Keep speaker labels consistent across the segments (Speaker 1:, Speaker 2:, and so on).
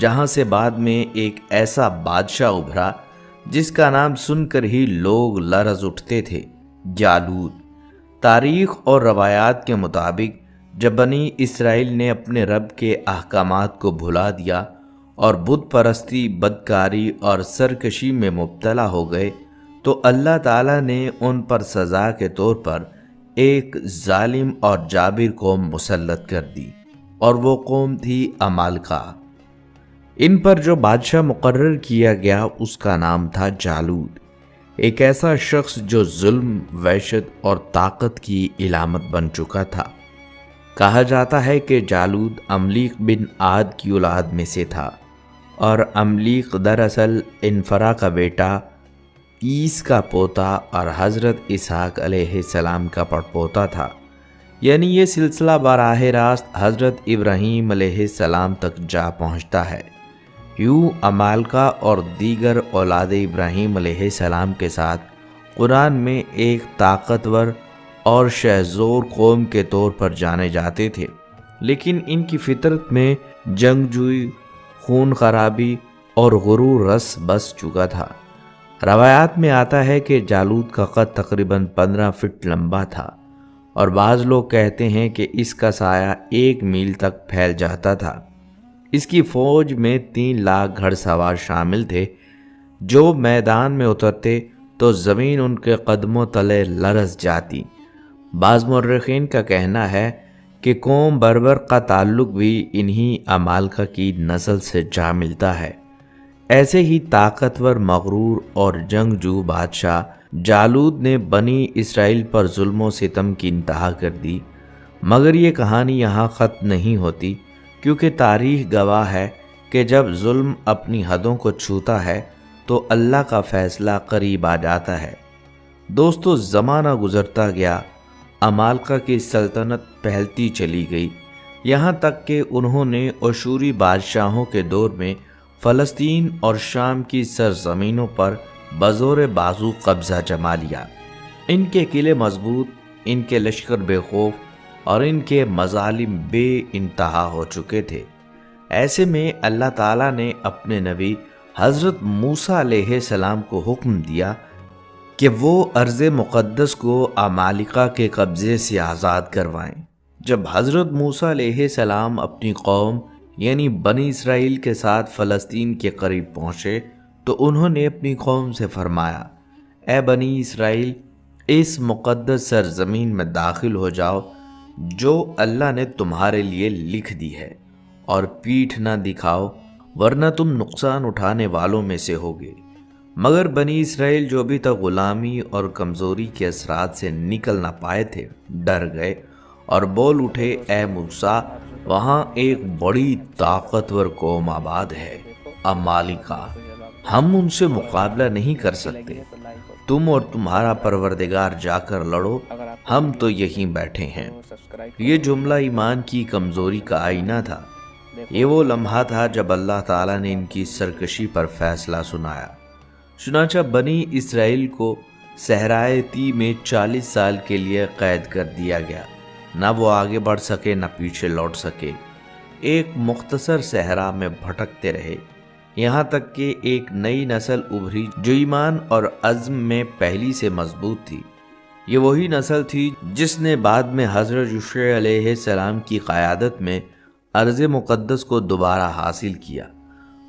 Speaker 1: جہاں سے بعد میں ایک ایسا بادشاہ ابھرا جس کا نام سن کر ہی لوگ لرز اٹھتے تھے، جالوت۔ تاریخ اور روایات کے مطابق جب بنی اسرائیل نے اپنے رب کے احکامات کو بھلا دیا اور بت پرستی، بدکاری اور سرکشی میں مبتلا ہو گئے تو اللہ تعالیٰ نے ان پر سزا کے طور پر ایک ظالم اور جابر قوم مسلط کر دی، اور وہ قوم تھی عمالقہ۔ ان پر جو بادشاہ مقرر کیا گیا اس کا نام تھا جالوت، ایک ایسا شخص جو ظلم، وحشت اور طاقت کی علامت بن چکا تھا۔ کہا جاتا ہے کہ جالوت عملیق بن عاد کی اولاد میں سے تھا، اور عملیق دراصل انفرا کا بیٹا، عیس کا پوتا اور حضرت اسحاق علیہ السلام کا پڑپوتا تھا، یعنی یہ سلسلہ براہ راست حضرت ابراہیم علیہ السلام تک جا پہنچتا ہے۔ یوں عمالقہ اور دیگر اولاد ابراہیم علیہ السلام کے ساتھ قرآن میں ایک طاقتور اور شہزور قوم کے طور پر جانے جاتے تھے، لیکن ان کی فطرت میں جنگجوئی، خون خرابی اور غرور رس بس چکا تھا۔ روایات میں آتا ہے کہ جالوت کا قد تقریباً 15 فٹ لمبا تھا، اور بعض لوگ کہتے ہیں کہ اس کا سایہ 1 میل تک پھیل جاتا تھا۔ اس کی فوج میں 3 لاکھ گھڑ سوار شامل تھے، جو میدان میں اترتے تو زمین ان کے قدموں تلے لرز جاتی۔ بعض مورخین کا کہنا ہے کہ قوم بربر کا تعلق بھی انہی عمالقہ کی نسل سے جا ملتا ہے۔ ایسے ہی طاقتور، مغرور اور جنگجو بادشاہ جالوت نے بنی اسرائیل پر ظلم و ستم کی انتہا کر دی، مگر یہ کہانی یہاں ختم نہیں ہوتی، کیونکہ تاریخ گواہ ہے کہ جب ظلم اپنی حدوں کو چھوتا ہے تو اللہ کا فیصلہ قریب آ جاتا ہے۔ دوستو، زمانہ گزرتا گیا، عمالقہ کی سلطنت پھیلتی چلی گئی، یہاں تک کہ انہوں نے اشوری بادشاہوں کے دور میں فلسطین اور شام کی سرزمینوں پر بزور بازو قبضہ جما لیا۔ ان کے قلعے مضبوط، ان کے لشکر بے خوف اور ان کے مظالم بے انتہا ہو چکے تھے۔ ایسے میں اللہ تعالیٰ نے اپنے نبی حضرت موسیٰ علیہ السلام کو حکم دیا کہ وہ ارض مقدس کو عمالقہ کے قبضے سے آزاد کروائیں۔ جب حضرت موسیٰ علیہ السلام اپنی قوم یعنی بنی اسرائیل کے ساتھ فلسطین کے قریب پہنچے تو انہوں نے اپنی قوم سے فرمایا، اے بنی اسرائیل، اس مقدس سرزمین میں داخل ہو جاؤ جو اللہ نے تمہارے لیے لکھ دی ہے، اور پیٹھ نہ دکھاؤ ورنہ تم نقصان اٹھانے والوں میں سے ہوگے۔ مگر بنی اسرائیل جو ابھی تک غلامی اور کمزوری کے اثرات سے نکل نہ پائے تھے، ڈر گئے اور بول اٹھے، اے موسیٰ، وہاں ایک بڑی طاقتور قوم آباد ہے، عمالقہ، ہم ان سے مقابلہ نہیں کر سکتے، تم اور تمہارا پروردگار جا کر لڑو، ہم تو یہیں بیٹھے ہیں۔ یہ جملہ ایمان کی کمزوری کا آئینہ تھا۔ یہ وہ لمحہ تھا جب اللہ تعالیٰ نے ان کی سرکشی پر فیصلہ سنایا۔ چنانچہ بنی اسرائیل کو صحرائے طی میں 40 سال کے لیے قید کر دیا گیا، نہ وہ آگے بڑھ سکے نہ پیچھے لوٹ سکے، ایک مختصر صحرا میں بھٹکتے رہے، یہاں تک کہ ایک نئی نسل ابھری جو ایمان اور عزم میں پہلی سے مضبوط تھی۔ یہ وہی نسل تھی جس نے بعد میں حضرت یوشع علیہ السلام کی قیادت میں ارض مقدس کو دوبارہ حاصل کیا۔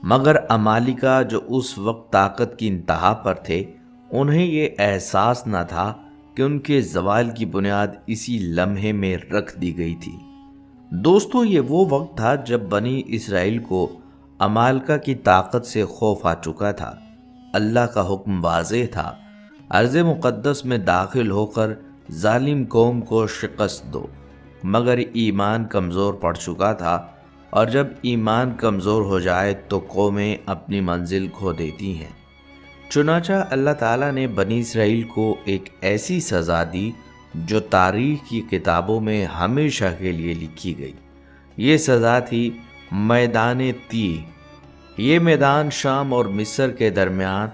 Speaker 1: مگر عمالقہ جو اس وقت طاقت کی انتہا پر تھے، انہیں یہ احساس نہ تھا کہ ان کے زوال کی بنیاد اسی لمحے میں رکھ دی گئی تھی۔ دوستو، یہ وہ وقت تھا جب بنی اسرائیل کو عمالقہ کی طاقت سے خوف آ چکا تھا۔ اللہ کا حکم واضح تھا، ارض مقدس میں داخل ہو کر ظالم قوم کو شکست دو، مگر ایمان کمزور پڑ چکا تھا، اور جب ایمان کمزور ہو جائے تو قومیں اپنی منزل کھو دیتی ہیں۔ چنانچہ اللہ تعالیٰ نے بنی اسرائیل کو ایک ایسی سزا دی جو تاریخ کی کتابوں میں ہمیشہ کے لیے لکھی گئی۔ یہ سزا تھی میدان طی۔ یہ میدان شام اور مصر کے درمیان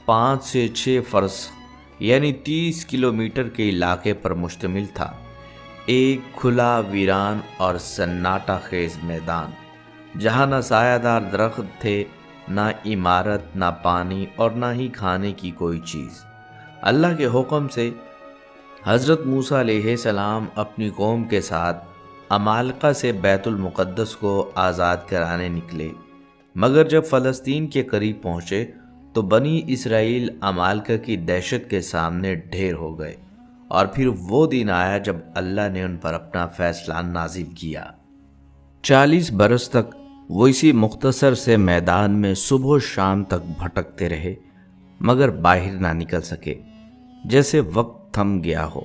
Speaker 1: 5 سے 6 فرسخ یعنی 30 کلومیٹر کے علاقے پر مشتمل تھا، ایک کھلا، ویران اور سناٹا خیز میدان جہاں نہ سایہ دار درخت تھے، نہ عمارت، نہ پانی اور نہ ہی کھانے کی کوئی چیز۔ اللہ کے حکم سے حضرت موسیٰ علیہ السلام اپنی قوم کے ساتھ عمالقہ سے بیت المقدس کو آزاد کرانے نکلے، مگر جب فلسطین کے قریب پہنچے تو بنی اسرائیل عمالقہ کی دہشت کے سامنے ڈھیر ہو گئے، اور پھر وہ دن آیا جب اللہ نے ان پر اپنا فیصلہ نازل کیا۔ 40 برس تک وہ اسی مختصر سے میدان میں صبح و شام تک بھٹکتے رہے، مگر باہر نہ نکل سکے، جیسے وقت تھم گیا ہو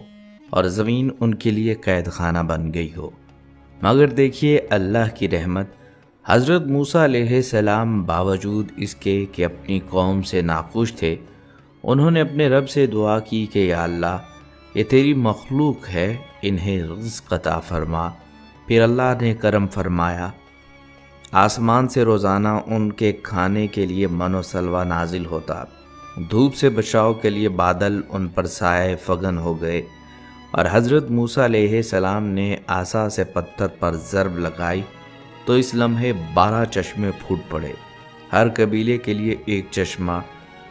Speaker 1: اور زمین ان کے لیے قید خانہ بن گئی ہو۔ مگر دیکھیے اللہ کی رحمت، حضرت موسیٰ علیہ السلام باوجود اس کے کہ اپنی قوم سے ناخوش تھے، انہوں نے اپنے رب سے دعا کی کہ یا اللہ، یہ تیری مخلوق ہے، انہیں رزق عطا فرما۔ پھر اللہ نے کرم فرمایا، آسمان سے روزانہ ان کے کھانے کے لیے من و سلوہ نازل ہوتا، دھوپ سے بچاؤ کے لیے بادل ان پر سائے فگن ہو گئے، اور حضرت موسیٰ علیہ السلام نے عصا سے پتھر پر ضرب لگائی تو اس لمحے 12 چشمے پھوٹ پڑے، ہر قبیلے کے لیے ایک چشمہ۔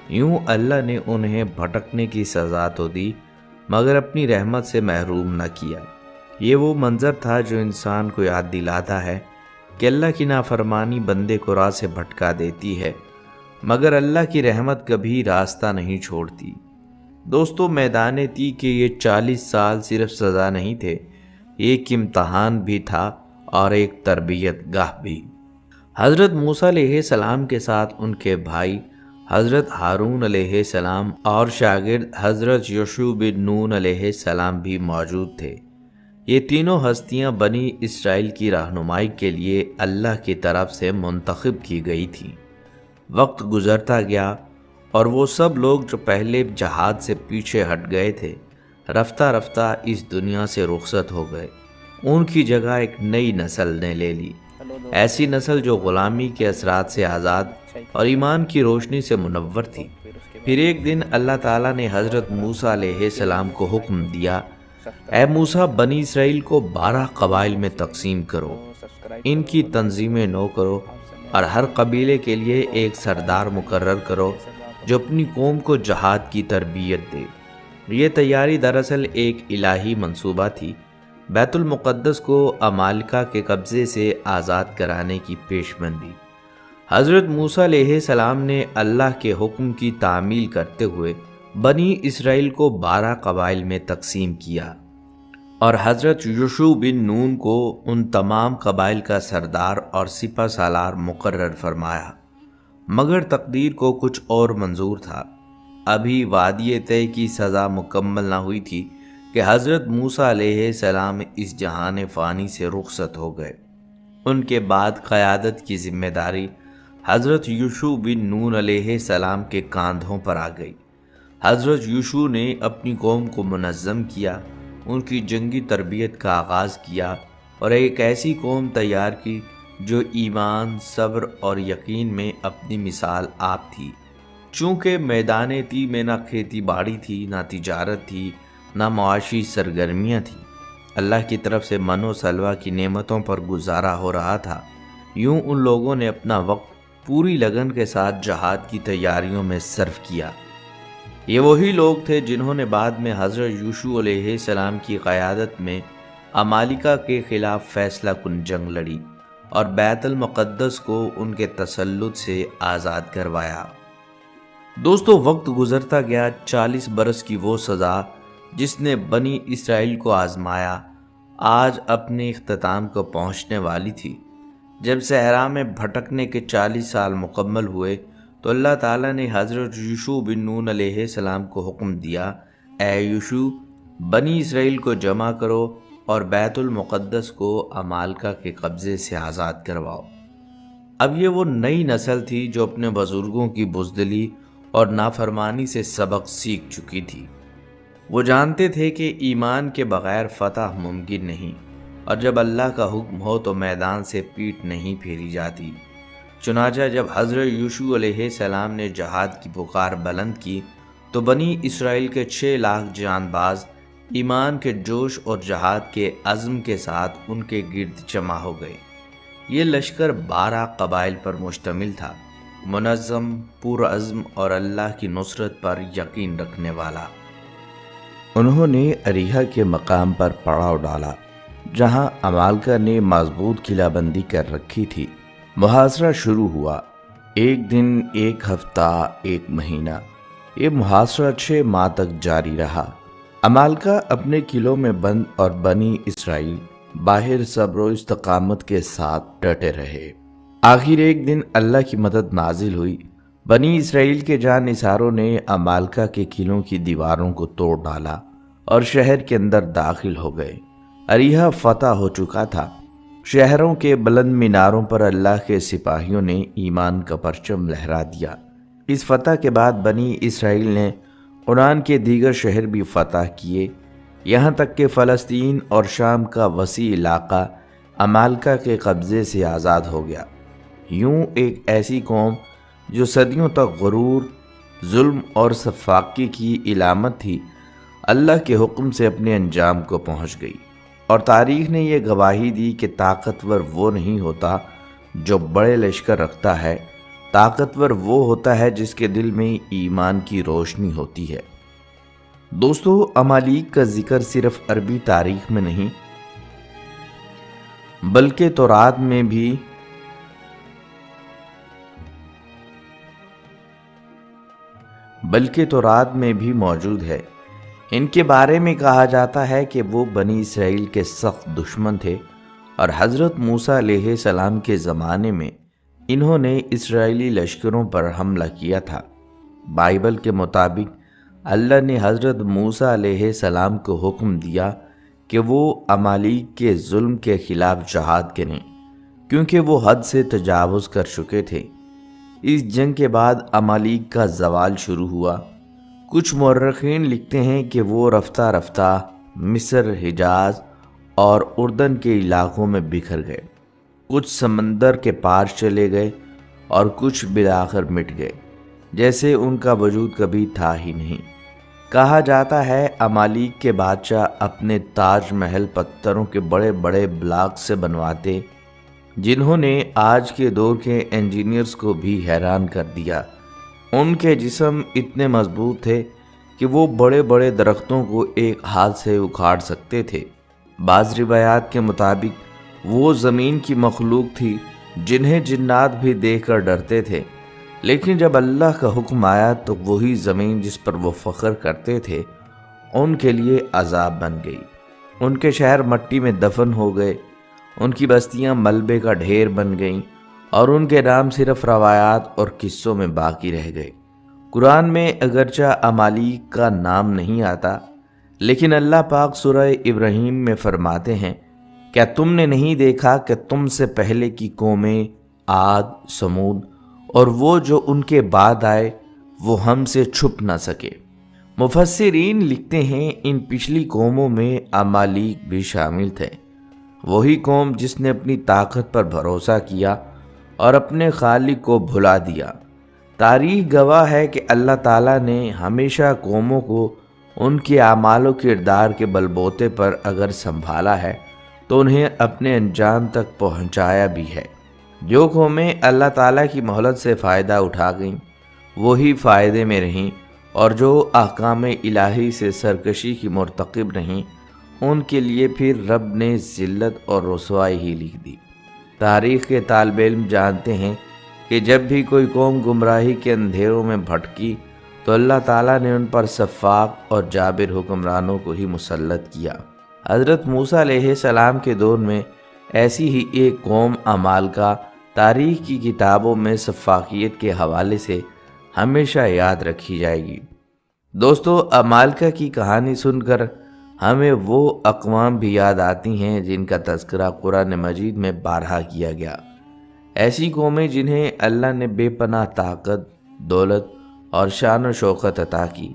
Speaker 1: یوں اللہ نے انہیں بھٹکنے کی سزا تو دی، مگر اپنی رحمت سے محروم نہ کیا۔ یہ وہ منظر تھا جو انسان کو یاد دلاتا ہے کہ اللہ کی نافرمانی بندے کو راہ سے بھٹکا دیتی ہے، مگر اللہ کی رحمت کبھی راستہ نہیں چھوڑتی۔ دوستو، میدان تی کے یہ 40 سال صرف سزا نہیں تھے، ایک امتحان بھی تھا اور ایک تربیت گاہ بھی۔ حضرت موسیٰ علیہ السلام کے ساتھ ان کے بھائی حضرت ہارون علیہ السلام اور شاگرد حضرت یوشع بن نون علیہ السلام بھی موجود تھے۔ یہ تینوں ہستیاں بنی اسرائیل کی رہنمائی کے لیے اللہ کی طرف سے منتخب کی گئی تھیں۔ وقت گزرتا گیا اور وہ سب لوگ جو پہلے جہاد سے پیچھے ہٹ گئے تھے، رفتہ رفتہ اس دنیا سے رخصت ہو گئے۔ ان کی جگہ ایک نئی نسل نے لے لی، ایسی نسل جو غلامی کے اثرات سے آزاد اور ایمان کی روشنی سے منور تھی۔ پھر ایک دن اللہ تعالیٰ نے حضرت موسیٰ علیہ السلام کو حکم دیا، اے موسیٰ، بنی اسرائیل کو 12 قبائل میں تقسیم کرو، ان کی تنظیمیں نو کرو اور ہر قبیلے کے لیے ایک سردار مقرر کرو جو اپنی قوم کو جہاد کی تربیت دے۔ یہ تیاری دراصل ایک الہی منصوبہ تھی، بیت المقدس کو عمالقہ کے قبضے سے آزاد کرانے کی پیش بندی۔ حضرت موسیٰ علیہ السلام نے اللہ کے حکم کی تعمیل کرتے ہوئے بنی اسرائیل کو 12 قبائل میں تقسیم کیا، اور حضرت یوشع بن نون کو ان تمام قبائل کا سردار اور سپہ سالار مقرر فرمایا۔ مگر تقدیر کو کچھ اور منظور تھا۔ ابھی وعدے طے کی سزا مکمل نہ ہوئی تھی کہ حضرت موسیٰ علیہ السلام اس جہان فانی سے رخصت ہو گئے۔ ان کے بعد قیادت کی ذمہ داری حضرت یوشع بن نون علیہ السلام کے کاندھوں پر آ گئی۔ حضرت یوشع نے اپنی قوم کو منظم کیا، ان کی جنگی تربیت کا آغاز کیا اور ایک ایسی قوم تیار کی جو ایمان، صبر اور یقین میں اپنی مثال آپ تھی۔ چونکہ میدان تی میں نہ کھیتی باڑی تھی، نہ تجارت تھی، نہ معاشی سرگرمیاں تھیں، اللہ کی طرف سے من و سلوہ کی نعمتوں پر گزارا ہو رہا تھا۔ یوں ان لوگوں نے اپنا وقت پوری لگن کے ساتھ جہاد کی تیاریوں میں صرف کیا۔ یہ وہی لوگ تھے جنہوں نے بعد میں حضرت یوشع علیہ السلام کی قیادت میں عمالقہ کے خلاف فیصلہ کن جنگ لڑی اور بیت المقدس کو ان کے تسلط سے آزاد کروایا۔ دوستو، وقت گزرتا گیا، 40 برس کی وہ سزا جس نے بنی اسرائیل کو آزمایا آج اپنے اختتام کو پہنچنے والی تھی۔ جب صحرا میں بھٹکنے کے 40 سال مکمل ہوئے تو اللہ تعالیٰ نے حضرت یوشع بن نون علیہ السلام کو حکم دیا، اے یوشع، بنی اسرائیل کو جمع کرو اور بیت المقدس کو عمالقہ کے قبضے سے آزاد کرواؤ۔ اب یہ وہ نئی نسل تھی جو اپنے بزرگوں کی بزدلی اور نافرمانی سے سبق سیکھ چکی تھی۔ وہ جانتے تھے کہ ایمان کے بغیر فتح ممکن نہیں، اور جب اللہ کا حکم ہو تو میدان سے پیٹھ نہیں پھیری جاتی۔ چنانچہ جب حضرت یوشع علیہ السلام نے جہاد کی پکار بلند کی تو بنی اسرائیل کے 6 لاکھ جان باز ایمان کے جوش اور جہاد کے عزم کے ساتھ ان کے گرد جمع ہو گئے۔ یہ لشکر 12 قبائل پر مشتمل تھا، منظم، پرعزم اور اللہ کی نصرت پر یقین رکھنے والا۔ انہوں نے اریحا کے مقام پر پڑاؤ ڈالا جہاں عمالقہ نے مضبوط قلعہ بندی کر رکھی تھی۔ محاصرہ شروع ہوا، 1 دن، 1 ہفتہ، 1 مہینہ۔ یہ محاصرہ 6 ماہ تک جاری رہا۔ عمالقہ اپنے قلعوں میں بند اور بنی اسرائیل باہر صبر و استقامت کے ساتھ ڈٹے رہے۔ آخر ایک دن اللہ کی مدد نازل ہوئی۔ بنی اسرائیل کے جانثاروں نے عمالقہ کے قلعوں کی دیواروں کو توڑ ڈالا اور شہر کے اندر داخل ہو گئے۔ اریحا فتح ہو چکا تھا۔ شہروں کے بلند میناروں پر اللہ کے سپاہیوں نے ایمان کا پرچم لہرا دیا۔ اس فتح کے بعد بنی اسرائیل نے قرآن کے دیگر شہر بھی فتح کیے، یہاں تک کہ فلسطین اور شام کا وسیع علاقہ عمالقہ کے قبضے سے آزاد ہو گیا۔ یوں ایک ایسی قوم جو صدیوں تک غرور، ظلم اور سفاکی کی علامت تھی، اللہ کے حکم سے اپنے انجام کو پہنچ گئی، اور تاریخ نے یہ گواہی دی کہ طاقتور وہ نہیں ہوتا جو بڑے لشکر رکھتا ہے، طاقتور وہ ہوتا ہے جس کے دل میں ایمان کی روشنی ہوتی ہے۔ دوستو، عمالیق کا ذکر صرف عربی تاریخ میں نہیں بلکہ تورات میں بھی موجود ہے۔ ان کے بارے میں کہا جاتا ہے کہ وہ بنی اسرائیل کے سخت دشمن تھے، اور حضرت موسیٰ علیہ السلام کے زمانے میں انہوں نے اسرائیلی لشکروں پر حملہ کیا تھا۔ بائبل کے مطابق اللہ نے حضرت موسیٰ علیہ السلام کو حکم دیا کہ وہ عمالیق کے ظلم کے خلاف جہاد کریں، کیونکہ وہ حد سے تجاوز کر چکے تھے۔ اس جنگ کے بعد عمالیق کا زوال شروع ہوا۔ کچھ مورخین لکھتے ہیں کہ وہ رفتہ رفتہ مصر، حجاز اور اردن کے علاقوں میں بکھر گئے، کچھ سمندر کے پار چلے گئے اور کچھ بالآخر مٹ گئے، جیسے ان کا وجود کبھی تھا ہی نہیں۔ کہا جاتا ہے عمالیق کے بادشاہ اپنے تاج محل پتھروں کے بڑے بڑے بلاک سے بنواتے، جنہوں نے آج کے دور کے انجینئرز کو بھی حیران کر دیا۔ ان کے جسم اتنے مضبوط تھے کہ وہ بڑے بڑے درختوں کو ایک ہاتھ سے اکھاڑ سکتے تھے۔ بعض روایات کے مطابق وہ زمین کی مخلوق تھی جنہیں جنات بھی دیکھ کر ڈرتے تھے، لیکن جب اللہ کا حکم آیا تو وہی زمین جس پر وہ فخر کرتے تھے ان کے لیے عذاب بن گئی۔ ان کے شہر مٹی میں دفن ہو گئے، ان کی بستیاں ملبے کا ڈھیر بن گئیں، اور ان کے نام صرف روایات اور قصوں میں باقی رہ گئے۔ قرآن میں اگرچہ عمالیق کا نام نہیں آتا، لیکن اللہ پاک سورہ ابراہیم میں فرماتے ہیں، کیا تم نے نہیں دیکھا کہ تم سے پہلے کی قومیں عاد، سمود اور وہ جو ان کے بعد آئے وہ ہم سے چھپ نہ سکے۔ مفسرین لکھتے ہیں ان پچھلی قوموں میں عمالیق بھی شامل تھے، وہی قوم جس نے اپنی طاقت پر بھروسہ کیا اور اپنے خالق کو بھلا دیا۔ تاریخ گواہ ہے کہ اللہ تعالیٰ نے ہمیشہ قوموں کو ان کے اعمال و کردار کے بلبوتے پر اگر سنبھالا ہے تو انہیں اپنے انجام تک پہنچایا بھی ہے۔ جو قومیں اللہ تعالیٰ کی مہلت سے فائدہ اٹھا گئیں وہی فائدے میں رہیں، اور جو احکام الہی سے سرکشی کی مرتکب رہیں ان کے لیے پھر رب نے ذلت اور رسوائی ہی لکھ دی۔ تاریخ کے طالب علم جانتے ہیں کہ جب بھی کوئی قوم گمراہی کے اندھیروں میں بھٹکی تو اللہ تعالیٰ نے ان پر سفاق اور جابر حکمرانوں کو ہی مسلط کیا۔ حضرت موسیٰ علیہ السلام کے دور میں ایسی ہی ایک قوم عمالقہ تاریخ کی کتابوں میں سفاکیت کے حوالے سے ہمیشہ یاد رکھی جائے گی۔ دوستو، عمالقہ کی کہانی سن کر ہمیں وہ اقوام بھی یاد آتی ہیں جن کا تذکرہ قرآن مجید میں بارہا کیا گیا۔ ایسی قومیں جنہیں اللہ نے بے پناہ طاقت، دولت اور شان و شوکت عطا کی،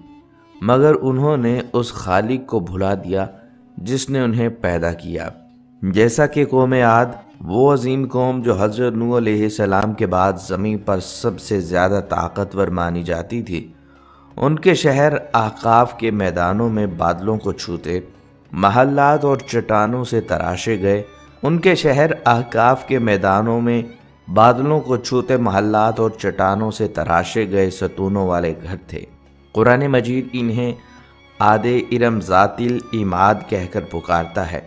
Speaker 1: مگر انہوں نے اس خالق کو بھلا دیا جس نے انہیں پیدا کیا۔ جیسا کہ قوم عاد، وہ عظیم قوم جو حضرت نوح علیہ السلام کے بعد زمین پر سب سے زیادہ طاقتور مانی جاتی تھی، ان کے شہر احقاف کے میدانوں میں بادلوں کو چھوتے، محلات اور چٹانوں سے تراشے گئے ان کے شہر احقاف کے میدانوں میں بادلوں کو چھوتے محلات اور چٹانوں سے تراشے گئے ستونوں والے گھر تھے۔ قرآن مجید انہیں عاد ارم ذات العماد کہہ کر پکارتا ہے،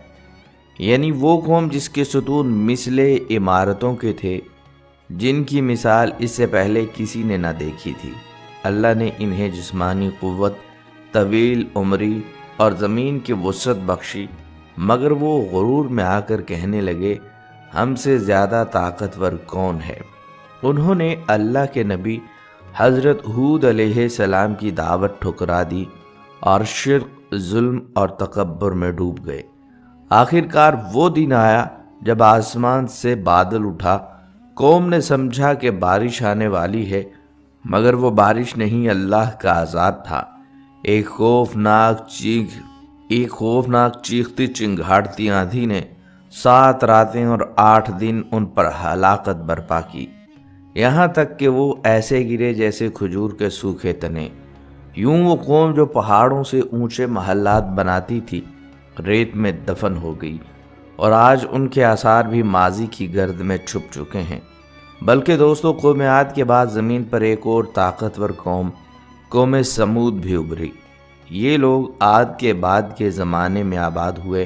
Speaker 1: یعنی وہ قوم جس کے ستون مثل عمارتوں کے تھے جن کی مثال اس سے پہلے کسی نے نہ دیکھی تھی۔ اللہ نے انہیں جسمانی قوت، طویل عمری اور زمین کی وسعت بخشی، مگر وہ غرور میں آ کر کہنے لگے ہم سے زیادہ طاقتور کون ہے۔ انہوں نے اللہ کے نبی حضرت ہود علیہ السلام کی دعوت ٹھکرا دی اور شرک، ظلم اور تکبر میں ڈوب گئے۔ آخرکار وہ دن آیا جب آسمان سے بادل اٹھا، قوم نے سمجھا کہ بارش آنے والی ہے، مگر وہ بارش نہیں، اللہ کا عذاب تھا۔ ایک خوفناک چیختی چنگھاڑتی آندھی نے 7 راتیں اور 8 دن ان پر ہلاکت برپا کی، یہاں تک کہ وہ ایسے گرے جیسے کھجور کے سوکھے تنے۔ یوں وہ قوم جو پہاڑوں سے اونچے محلات بناتی تھی ریت میں دفن ہو گئی، اور آج ان کے آثار بھی ماضی کی گرد میں چھپ چکے ہیں۔ بلکہ دوستو، قوم عاد کے بعد زمین پر ایک اور طاقتور قوم سمود بھی ابھری۔ یہ لوگ عاد کے بعد کے زمانے میں آباد ہوئے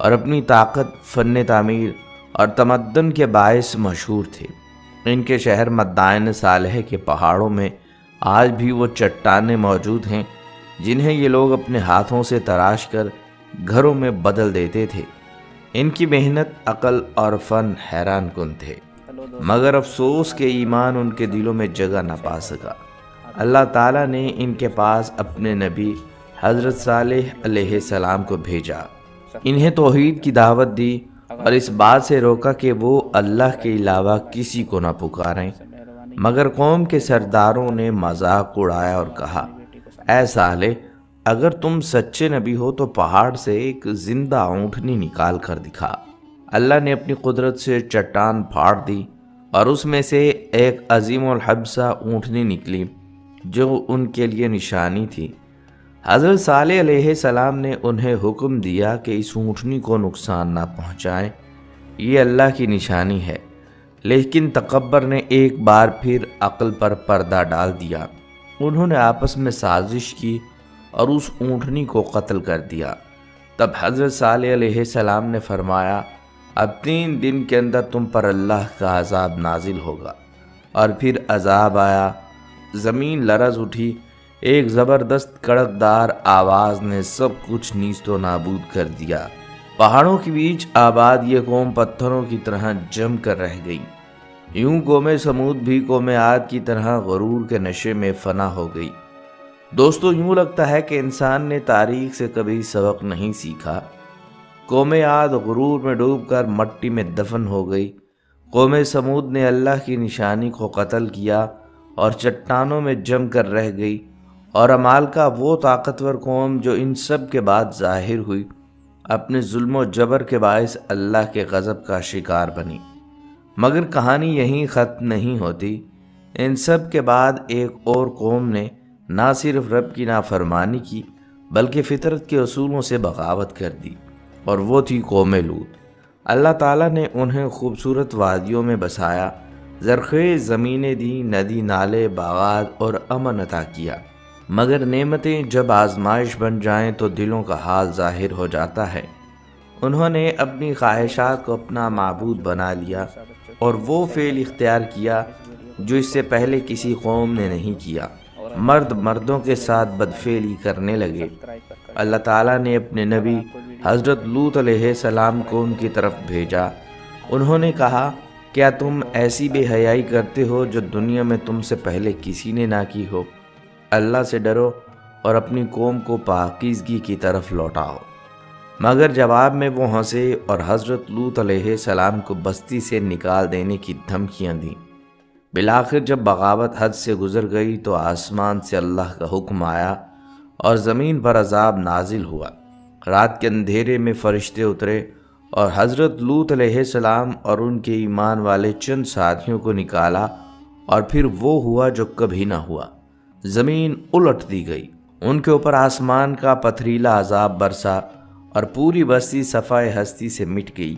Speaker 1: اور اپنی طاقت، فن تعمیر اور تمدن کے باعث مشہور تھے۔ ان کے شہر مدائن صالح کے پہاڑوں میں آج بھی وہ چٹانیں موجود ہیں جنہیں یہ لوگ اپنے ہاتھوں سے تراش کر گھروں میں بدل دیتے تھے۔ ان کی محنت، عقل اور فن حیران کن تھے، مگر افسوس کہ ایمان ان کے دلوں میں جگہ نہ پا سکا۔ اللہ تعالیٰ نے ان کے پاس اپنے نبی حضرت صالح علیہ السلام کو بھیجا، انہیں توحید کی دعوت دی اور اس بات سے روکا کہ وہ اللہ کے علاوہ کسی کو نہ پکاریں، مگر قوم کے سرداروں نے مذاق اڑایا اور کہا، اے صالح، اگر تم سچے نبی ہو تو پہاڑ سے ایک زندہ اونٹنی نکال کر دکھا۔ اللہ نے اپنی قدرت سے چٹان پھاڑ دی اور اس میں سے ایک عظیم الحبسہ اونٹنی نکلی جو ان کے لیے نشانی تھی۔ حضرت صالح علیہ السلام نے انہیں حکم دیا کہ اس اونٹنی کو نقصان نہ پہنچائیں، یہ اللہ کی نشانی ہے، لیکن تکبر نے ایک بار پھر عقل پر پردہ ڈال دیا۔ انہوں نے آپس میں سازش کی اور اس اونٹنی کو قتل کر دیا۔ تب حضرت صالح علیہ السلام نے فرمایا، اب 3 دن کے اندر تم پر اللہ کا عذاب نازل ہوگا۔ اور پھر عذاب آیا، زمین لرز اٹھی، ایک زبردست کڑکدار آواز نے سب کچھ نیست و نابود کر دیا۔ پہاڑوں کے بیچ آباد یہ قوم پتھروں کی طرح جم کر رہ گئی۔ یوں قوم سمود بھی قوم عاد کی طرح غرور کے نشے میں فنا ہو گئی۔ دوستو، یوں لگتا ہے کہ انسان نے تاریخ سے کبھی سبق نہیں سیکھا۔ قوم عاد غرور میں ڈوب کر مٹی میں دفن ہو گئی۔ قوم سمود نے اللہ کی نشانی کو قتل کیا اور چٹانوں میں جم کر رہ گئی، اور عمالقہ، وہ طاقتور قوم جو ان سب کے بعد ظاہر ہوئی، اپنے ظلم و جبر کے باعث اللہ کے غضب کا شکار بنی۔ مگر کہانی یہیں ختم نہیں ہوتی۔ ان سب کے بعد ایک اور قوم نے نہ صرف رب کی نافرمانی کی بلکہ فطرت کے اصولوں سے بغاوت کر دی، اور وہ تھی قوم لوط۔ اللہ تعالیٰ نے انہیں خوبصورت وادیوں میں بسایا، زرخیز زمینیں دی، ندی نالے، باغات اور امن عطا کیا، مگر نعمتیں جب آزمائش بن جائیں تو دلوں کا حال ظاہر ہو جاتا ہے۔ انہوں نے اپنی خواہشات کو اپنا معبود بنا لیا اور وہ فعل اختیار کیا جو اس سے پہلے کسی قوم نے نہیں کیا۔ مرد مردوں کے ساتھ بدفعلی کرنے لگے۔ اللہ تعالیٰ نے اپنے نبی حضرت لوط علیہ السلام کو ان کی طرف بھیجا۔ انہوں نے کہا، کیا تم ایسی بے حیائی کرتے ہو جو دنیا میں تم سے پہلے کسی نے نہ کی ہو؟ اللہ سے ڈرو اور اپنی قوم کو پاکیزگی کی طرف لوٹاؤ۔ مگر جواب میں وہ ہنسے اور حضرت لوط علیہ السلام کو بستی سے نکال دینے کی دھمکیاں دیں۔ بالآخر جب بغاوت حد سے گزر گئی تو آسمان سے اللہ کا حکم آیا اور زمین پر عذاب نازل ہوا۔ رات کے اندھیرے میں فرشتے اترے اور حضرت لوط علیہ السلام اور ان کے ایمان والے چند ساتھیوں کو نکالا، اور پھر وہ ہوا جو کبھی نہ ہوا۔ زمین الٹ دی گئی، ان کے اوپر آسمان کا پتھریلا عذاب برسا اور پوری بستی صفائے ہستی سے مٹ گئی۔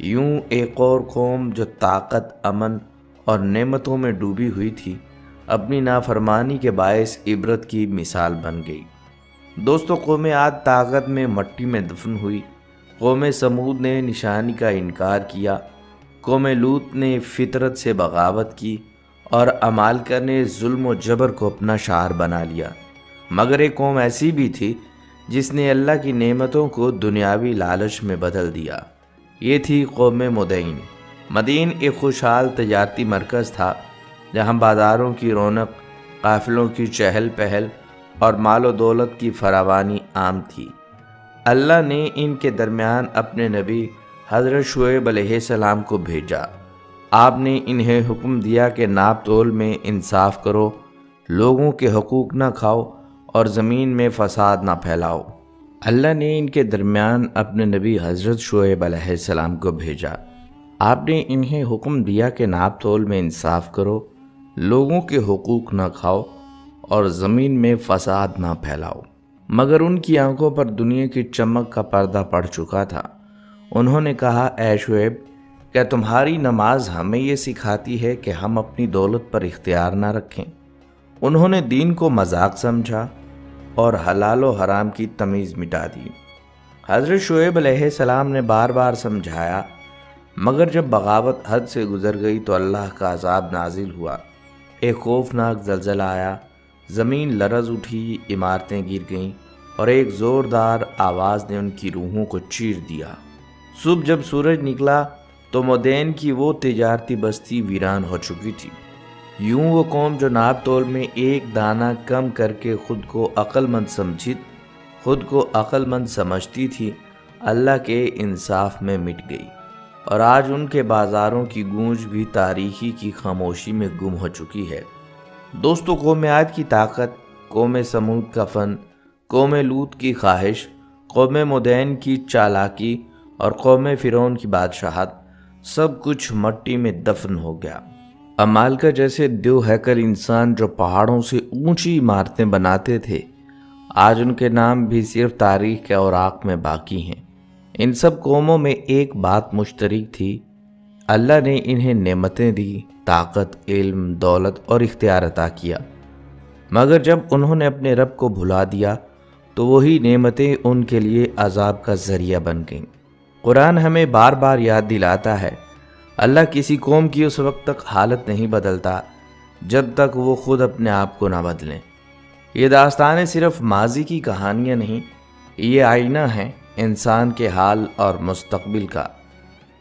Speaker 1: یوں ایک اور قوم جو طاقت، امن اور نعمتوں میں ڈوبی ہوئی تھی، اپنی نافرمانی کے باعث عبرت کی مثال بن گئی۔ دوستو، قوم عاد طاقت میں مٹی میں دفن ہوئی، قوم سمود نے نشانی کا انکار کیا، قوم لوط نے فطرت سے بغاوت کی، اور عمالقہ نے ظلم و جبر کو اپنا شعار بنا لیا۔ مگر ایک قوم ایسی بھی تھی جس نے اللہ کی نعمتوں کو دنیاوی لالچ میں بدل دیا۔ یہ تھی قوم مدین۔ مدین ایک خوشحال تجارتی مرکز تھا جہاں بازاروں کی رونق، قافلوں کی چہل پہل اور مال و دولت کی فراوانی عام تھی۔ اللہ نے ان کے درمیان اپنے نبی حضرت شعیب علیہ السلام کو بھیجا۔ آپ نے انہیں حکم دیا کہ ناپ تول میں انصاف کرو، لوگوں کے حقوق نہ کھاؤ اور زمین میں فساد نہ پھیلاؤ۔ اللہ نے ان کے درمیان اپنے نبی حضرت شعیب علیہ السلام کو بھیجا۔ آپ نے انہیں حکم دیا کہ ناپ تول میں انصاف کرو، لوگوں کے حقوق نہ کھاؤ اور زمین میں فساد نہ پھیلاؤ۔ مگر ان کی آنکھوں پر دنیا کی چمک کا پردہ پڑ چکا تھا۔ انہوں نے کہا، اے شعیب، کیا تمہاری نماز ہمیں یہ سکھاتی ہے کہ ہم اپنی دولت پر اختیار نہ رکھیں؟ انہوں نے دین کو مذاق سمجھا اور حلال و حرام کی تمیز مٹا دی۔ حضرت شعیب علیہ السلام نے بار بار سمجھایا، مگر جب بغاوت حد سے گزر گئی تو اللہ کا عذاب نازل ہوا۔ ایک خوفناک زلزلہ آیا، زمین لرز اٹھی، عمارتیں گر گئیں اور ایک زوردار آواز نے ان کی روحوں کو چیر دیا۔ صبح جب سورج نکلا تو مدین کی وہ تجارتی بستی ویران ہو چکی تھی۔ یوں وہ قوم جو ناپ تول میں ایک دانہ کم کر کے خود کو عقل مند سمجھتی تھی، اللہ کے انصاف میں مٹ گئی، اور آج ان کے بازاروں کی گونج بھی تاریخی کی خاموشی میں گم ہو چکی ہے۔ دوستو، قوم عاد کی طاقت، قوم سمود کا فن، قوم لوط کی خواہش، قوم مدین کی چالاکی اور قوم فرعون کی بادشاہت، سب کچھ مٹی میں دفن ہو گیا۔ عمالقہ جیسے دیو ہیکل انسان جو پہاڑوں سے اونچی عمارتیں بناتے تھے، آج ان کے نام بھی صرف تاریخ کے اوراق میں باقی ہیں۔ ان سب قوموں میں ایک بات مشترک تھی، اللہ نے انہیں نعمتیں دی، طاقت، علم، دولت اور اختیار عطا کیا، مگر جب انہوں نے اپنے رب کو بھلا دیا تو وہی نعمتیں ان کے لیے عذاب کا ذریعہ بن گئیں۔ قرآن ہمیں بار بار یاد دلاتا ہے، اللہ کسی قوم کی اس وقت تک حالت نہیں بدلتا جب تک وہ خود اپنے آپ کو نہ بدلیں۔ یہ داستانیں صرف ماضی کی کہانیاں نہیں، یہ آئینہ ہیں انسان کے حال اور مستقبل کا۔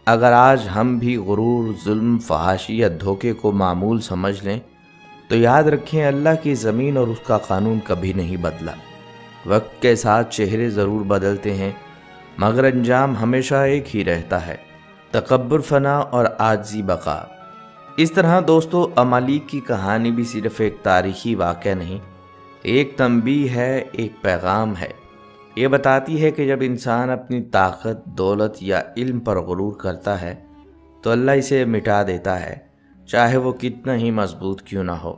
Speaker 1: اگر آج ہم بھی غرور، ظلم، فحاشی یا دھوکے کو معمول سمجھ لیں تو یاد رکھیں، اللہ کی زمین اور اس کا قانون کبھی نہیں بدلا۔ وقت کے ساتھ چہرے ضرور بدلتے ہیں، مگر انجام ہمیشہ ایک ہی رہتا ہے، تکبر فنا اور عاجزی بقا۔ اس طرح دوستو، عمالقہ کی کہانی بھی صرف ایک تاریخی واقعہ نہیں، ایک تنبیہ ہے، ایک پیغام ہے۔ یہ بتاتی ہے کہ جب انسان اپنی طاقت، دولت یا علم پر غرور کرتا ہے تو اللہ اسے مٹا دیتا ہے، چاہے وہ کتنا ہی مضبوط کیوں نہ ہو۔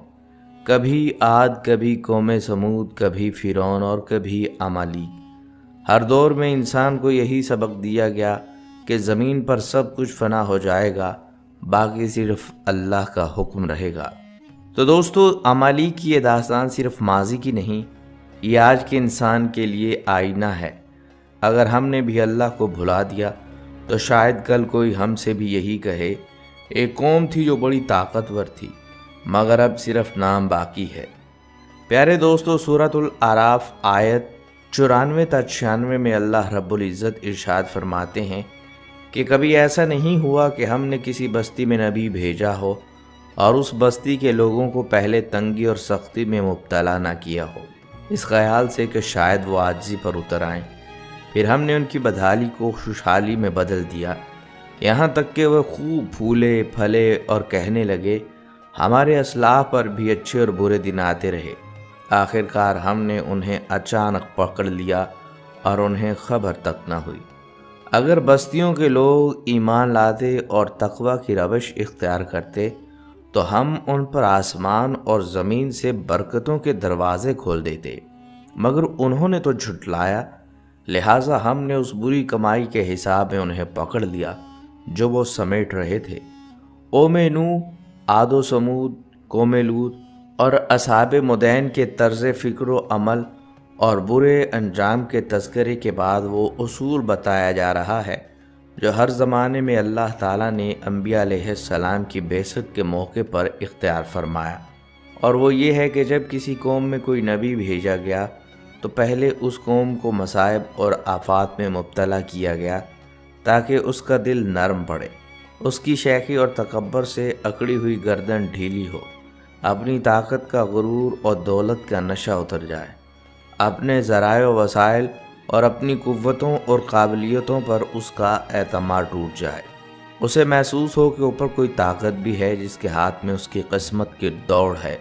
Speaker 1: کبھی عاد، کبھی قوم سمود، کبھی فرعون اور کبھی عمالقہ۔ ہر دور میں انسان کو یہی سبق دیا گیا کہ زمین پر سب کچھ فنا ہو جائے گا، باقی صرف اللہ کا حکم رہے گا۔ تو دوستو، عمالقہ کی یہ داستان صرف ماضی کی نہیں، یہ آج کے انسان کے لیے آئینہ ہے۔ اگر ہم نے بھی اللہ کو بھلا دیا تو شاید کل کوئی ہم سے بھی یہی کہے، ایک قوم تھی جو بڑی طاقتور تھی، مگر اب صرف نام باقی ہے۔ پیارے دوستو، سورۃ الاعراف آیت 94 تا 96 میں اللہ رب العزت ارشاد فرماتے ہیں کہ کبھی ایسا نہیں ہوا کہ ہم نے کسی بستی میں نبی بھیجا ہو اور اس بستی کے لوگوں کو پہلے تنگی اور سختی میں مبتلا نہ کیا ہو، اس خیال سے کہ شاید وہ عاجزی پر اتر آئیں۔ پھر ہم نے ان کی بدحالی کو خوشحالی میں بدل دیا، یہاں تک کہ وہ خوب پھولے پھلے اور کہنے لگے، ہمارے اسلاف پر بھی اچھے اور برے دن آتے رہے۔ آخرکار ہم نے انہیں اچانک پکڑ لیا اور انہیں خبر تک نہ ہوئی۔ اگر بستیوں کے لوگ ایمان لاتے اور تقوی کی روش اختیار کرتے تو ہم ان پر آسمان اور زمین سے برکتوں کے دروازے کھول دیتے، مگر انہوں نے تو جھٹلایا، لہٰذا ہم نے اس بری کمائی کے حساب میں انہیں پکڑ لیا جو وہ سمیٹ رہے تھے۔ قوم نوح، عاد و سمود، قوم لوط اور اصحاب مدین کے طرز فکر و عمل اور برے انجام کے تذکرے کے بعد وہ اصول بتایا جا رہا ہے جو ہر زمانے میں اللہ تعالیٰ نے انبیاء علیہ السلام کی بعثت کے موقع پر اختیار فرمایا، اور وہ یہ ہے کہ جب کسی قوم میں کوئی نبی بھیجا گیا تو پہلے اس قوم کو مصائب اور آفات میں مبتلا کیا گیا تاکہ اس کا دل نرم پڑے، اس کی شیخی اور تکبر سے اکڑی ہوئی گردن ڈھیلی ہو، اپنی طاقت کا غرور اور دولت کا نشہ اتر جائے، اپنے ذرائع و وسائل اور اپنی قوتوں اور قابلیتوں پر اس کا اعتماد ٹوٹ جائے، اسے محسوس ہو کہ اوپر کوئی طاقت بھی ہے جس کے ہاتھ میں اس کی قسمت کی دوڑ ہے،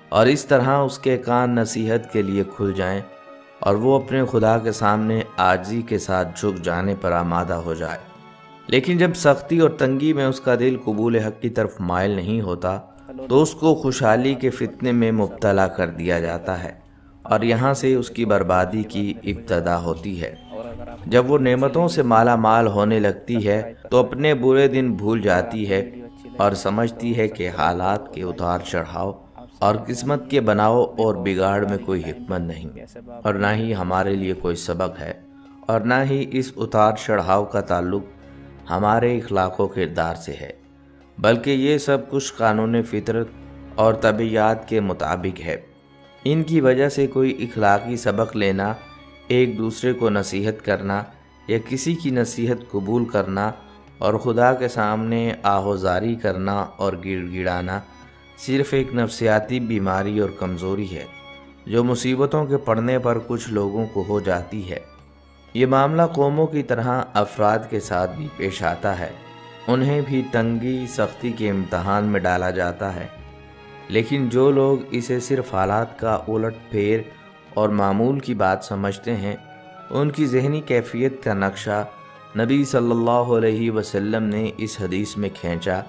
Speaker 1: اور اس طرح اس کے کان نصیحت کے لیے کھل جائیں اور وہ اپنے خدا کے سامنے عاجزی کے ساتھ جھک جانے پر آمادہ ہو جائے۔ لیکن جب سختی اور تنگی میں اس کا دل قبول حق کی طرف مائل نہیں ہوتا تو اس کو خوشحالی کے فتنے میں مبتلا کر دیا جاتا ہے، اور یہاں سے اس کی بربادی کی ابتدا ہوتی ہے۔ جب وہ نعمتوں سے مالا مال ہونے لگتی ہے تو اپنے برے دن بھول جاتی ہے اور سمجھتی ہے کہ حالات کے اتار چڑھاؤ اور قسمت کے بناؤ اور بگاڑ میں کوئی حکمت نہیں، اور نہ ہی ہمارے لیے کوئی سبق ہے، اور نہ ہی اس اتار چڑھاؤ کا تعلق ہمارے اخلاق و کردار سے ہے، بلکہ یہ سب کچھ قانون فطرت اور طبیعیات کے مطابق ہے۔ ان کی وجہ سے کوئی اخلاقی سبق لینا، ایک دوسرے کو نصیحت کرنا یا کسی کی نصیحت قبول کرنا اور خدا کے سامنے آہوزاری کرنا اور گڑ گڑانا صرف ایک نفسیاتی بیماری اور کمزوری ہے جو مصیبتوں کے پڑنے پر کچھ لوگوں کو ہو جاتی ہے۔ یہ معاملہ قوموں کی طرح افراد کے ساتھ بھی پیش آتا ہے، انہیں بھی تنگی سختی کے امتحان میں ڈالا جاتا ہے، لیکن جو لوگ اسے صرف حالات کا الٹ پھیر اور معمول کی بات سمجھتے ہیں، ان کی ذہنی کیفیت کا نقشہ نبی صلی اللہ علیہ وسلم نے اس حدیث میں کھینچا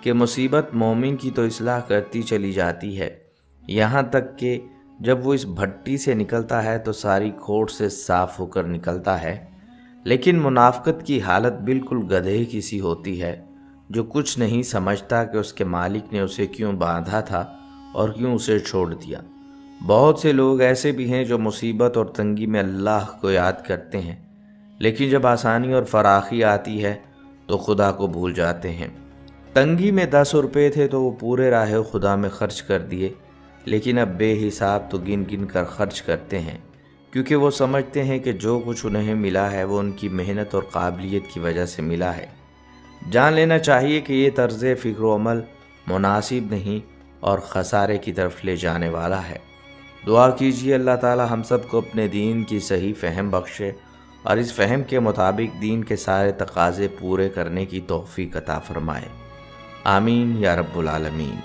Speaker 1: کہ مصیبت مومن کی تو اصلاح کرتی چلی جاتی ہے، یہاں تک کہ جب وہ اس بھٹی سے نکلتا ہے تو ساری کھوٹ سے صاف ہو کر نکلتا ہے، لیکن منافقت کی حالت بالکل گدھے کی سی ہوتی ہے جو کچھ نہیں سمجھتا کہ اس کے مالک نے اسے کیوں باندھا تھا اور کیوں اسے چھوڑ دیا۔ بہت سے لوگ ایسے بھی ہیں جو مصیبت اور تنگی میں اللہ کو یاد کرتے ہیں، لیکن جب آسانی اور فراخی آتی ہے تو خدا کو بھول جاتے ہیں۔ تنگی میں 10 روپے تھے تو وہ پورے راہ خدا میں خرچ کر دیے، لیکن اب بے حساب تو گن گن کر خرچ کرتے ہیں، کیونکہ وہ سمجھتے ہیں کہ جو کچھ انہیں ملا ہے وہ ان کی محنت اور قابلیت کی وجہ سے ملا ہے۔ جان لینا چاہیے کہ یہ طرز فکر و عمل مناسب نہیں اور خسارے کی طرف لے جانے والا ہے۔ دعا کیجیے اللہ تعالی ہم سب کو اپنے دین کی صحیح فہم بخشے اور اس فہم کے مطابق دین کے سارے تقاضے پورے کرنے کی توفیق عطا فرمائے۔ آمین یا رب العالمین۔